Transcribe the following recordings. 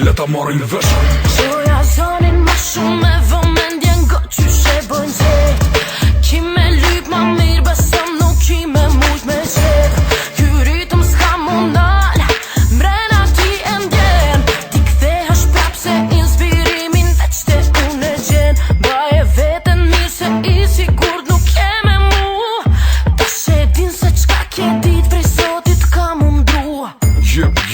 leta marrin vesh. Qoja zonin ma shumë me vëmendjen go qyshe bojnë zet. Ki me lyp ma mirë besëm nuk ki me mujt me zet. Ky ritëm s'ka mundal, mrena ti e ndjen. Ti kthehesh prap se inspirimin veç te unë e gjen. Baje veten mirë se i sigur nuk je me mu. Ta she din se qka ke dit prej sotit ka mundru.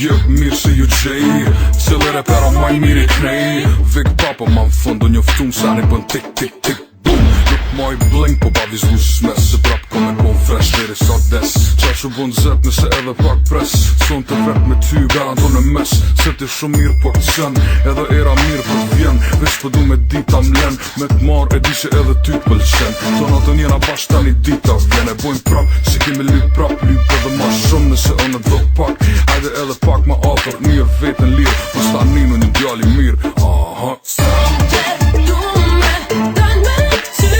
Jep, mirë se ju gjej, cëllë repera maj mirë i knej. Vik papa ma në fund, do njoftum sa një bën tik tik tik boom. Nuk maj bling, po pa vizlu smes, se prap ko me kon fresh deri sa des. Qa që bën zet nëse edhe pak pres, son të vet me ty garanton e mes. Se ti shumë mirë po të qen, edhe era mirë po të vjen. Vesh po du me dita mlen, me të marr e di që edhe ty pëlqen. Tona të njena bash tani dita vjen, e bojnë prap, si kemi lyp prap, lyp edhe ma shumë nëse unë do pak. Hajde edhe pak ma afër, një vetën lirë, mos ta ninu një djali mirë. Aha. Sonte du me dal me ty.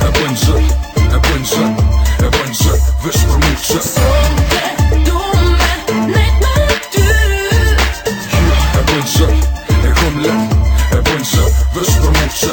E bëjnë zët, e bëjnë zët, e bëjnë zët, vesh për mu që. Sonte du me nejt me ty. E bëjnë zët, e kom let, e bëjnë zët, vesh për mu që.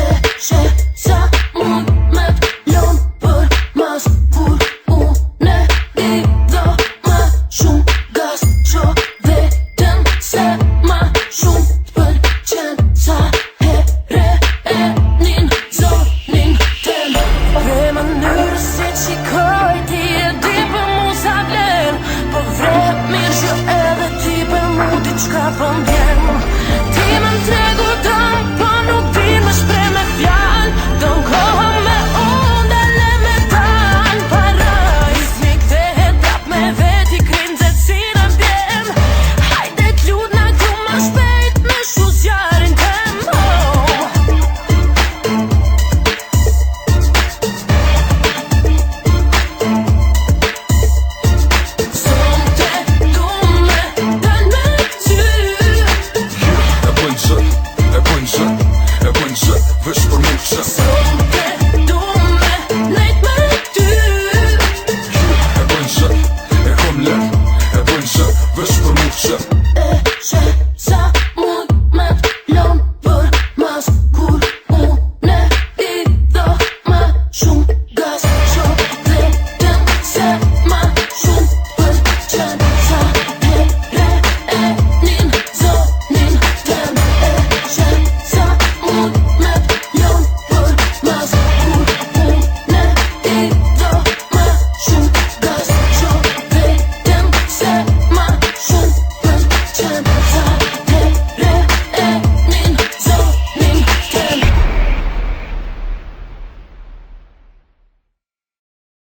E she sa mund me t'lon për mas kur une i do ma shumë gas. Qo vetën se ma shumë t'pëlqen sa here e nin zonin tem. Vre mënyrë si qikoj ti e di për mu sa vlen. Po vre mirë që edhe ti për mu diçka për